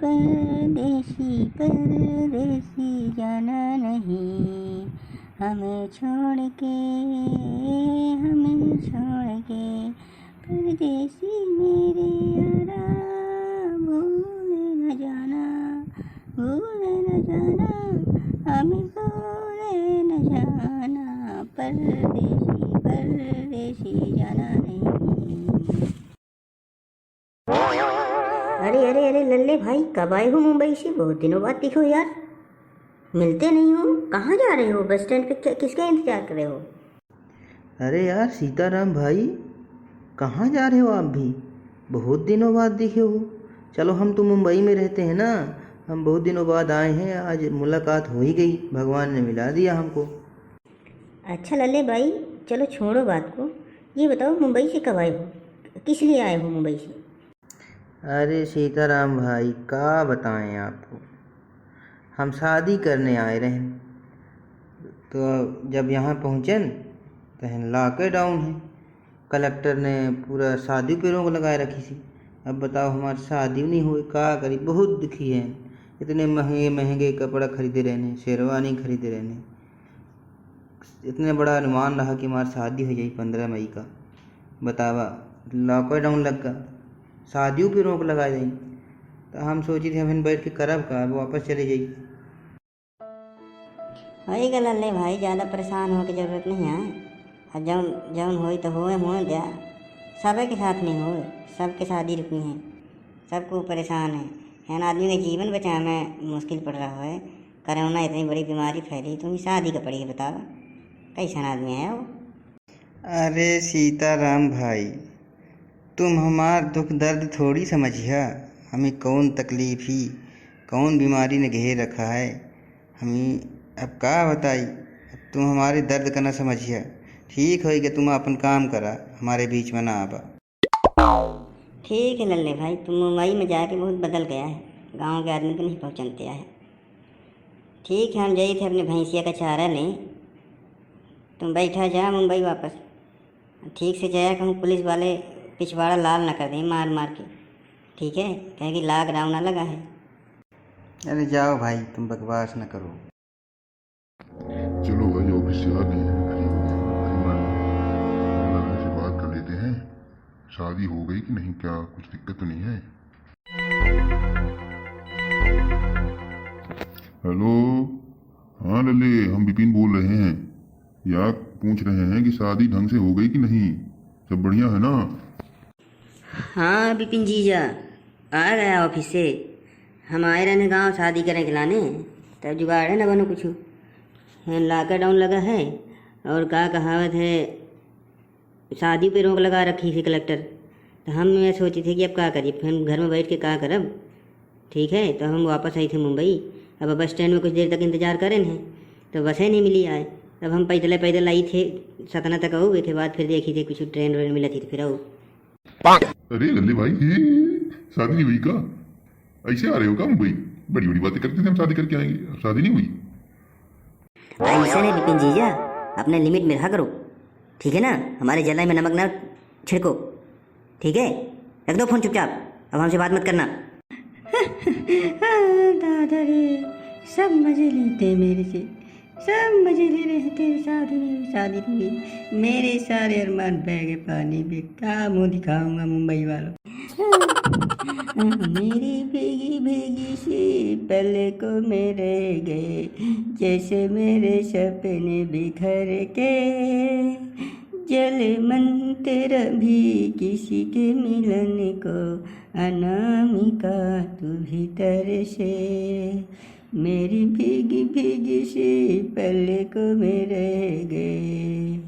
परदेसी परदेसी जाना नहीं हमें छोड़ के परदेसी मेरे यारा भूल न जाना हमें भूल न जाना परदेसी परदेसी जाना नहीं। अरे अरे अरे लल्ले भाई, कब आए हो मुंबई से? बहुत दिनों बाद दिखो यार, मिलते नहीं हो। कहाँ जा रहे हो? बस स्टैंड पे किसका इंतजार कर रहे हो? अरे यार सीताराम भाई, कहाँ जा रहे हो आप भी? बहुत दिनों बाद दिखे हो। चलो हम तो मुंबई में रहते हैं ना, हम बहुत दिनों बाद आए हैं, आज मुलाकात हो ही गई, भगवान ने मिला दिया हमको। अच्छा लल्ले भाई, चलो छोड़ो बात को, ये बताओ मुंबई से कब आए हो? किस लिए आए हो मुंबई से? अरे सीताराम भाई, क्या बताएं आपको, हम शादी करने आए रहे, तो जब यहाँ पहुँचे तो लॉकडाउन है, कलेक्टर ने पूरा शादी पे रोक लगाए रखी थी। अब बताओ हमारी शादी नहीं हुई, क्या करी, बहुत दुखी है। इतने महंगे महंगे कपड़ा खरीदे रहने, शेरवानी खरीदे रहने, इतने बड़ा अनुमान रहा कि हमारी शादी हो जाए 15 मई का। बतावा, लॉकडाउन लग गया, शादियों पे रोक लगा जाई, तो हम सोची थे हम बैठ के करब का, वापस चले जाई। वही गल लल्ले भाई, ज़्यादा परेशान हो के ज़रूरत नहीं है। अब जौन जौन हो तो हो दिया, सबे के साथ नहीं हो, सबके शादी रुकी हैं, सबको परेशान है ना। आदमी के जीवन बचाने में मुश्किल पड़ रहा है। कोरोना इतनी बड़ी बीमारी फैली, तुम्हें शादी का पड़ी, बताओ कैसा आदमी है वो? अरे सीताराम भाई, तुम हमार दुख दर्द थोड़ी समझिया, हमें कौन तकलीफ ही, कौन बीमारी ने घेर रखा है हमें, अब क्या बताई। अब तुम हमारे दर्द का ना समझिया, ठीक है कि तुम अपन काम करा, हमारे बीच में ना आबा। ठीक है लल्ले भाई, तुम मुंबई में जाके बहुत बदल गया है, गांव के आदमी को नहीं पहचानते है। ठीक है, हम गए थे अपने भैंसिया का चारा लें, तुम बैठा जा मुंबई वापस, ठीक से जाया कहूँ पुलिस वाले पिछवाड़ा लाल ना कर दें मार मार के, ठीक है? कहें कि लॉकडाउन ना लगा है। अरे जाओ भाई, तुम बकवास न करो। चलो भाई, ऑफिस से आ गए हैं, से बात कर लेते हैं, शादी हो गई कि नहीं, क्या कुछ दिक्कत तो नहीं है? हेलो, हाँ लल्ले, हम विपिन बोल रहे हैं यार, पूछ रहे हैं कि शादी ढंग से हो गई कि नहीं, सब बढ़िया है ना? हाँ विपिन जीजा, आ गया ऑफिस से, हम आए रहने गाँव शादी करें खिलाने, तब जुगाड़ है ना बनो कुछ, लॉकडाउन लगा है और क्या कहावत है, शादी पे रोक लगा रखी थी कलेक्टर, तो हम ये सोचे थे कि अब क्या करिए, फिर घर में बैठ के क्या करब, ठीक है? तो हम वापस आई थे मुंबई, अब बस स्टैंड में कुछ देर तक इंतज़ार करें हैं, तो बसें नहीं मिली आए, तब हम पैदल पैदल आई थे, सतना तक हो गए थे, बाद फिर देखी थे कुछ ट्रेन व्रेन मिला थी तो फिर आओ। अरे लल्ले भाई, ये शादी नहीं हुई का? ऐसे आ रहे हो क्या मुंबई? बड़ी बड़ी बातें करते थे हम शादी करके आएंगे, अब शादी नहीं हुई? ऐसे नहीं विपिन जीजा, अपने लिमिट में रहा करो, ठीक है ना? हमारे जलाई में नमक ना छिड़को, ठीक है? रख दो फोन चुपचाप, अब हमसे बात मत करना। दादा रे, सब मजे लेते मेरे से, सब मजे ले रहे हैं, तेरी शादी नहीं हुई, मेरे सारे अरमान बह गए पानी में, क्या मुँह दिखाऊंगा मुंबई वालों। मेरी भीगी भीगी सी पलकों में रह गए, जैसे मेरे सपने बिखर के, जल मन तेरा भी किसी के मिलन को, अनामिका तू भीतर से, मेरी भीगी भीगी सी पलकों में रह गए।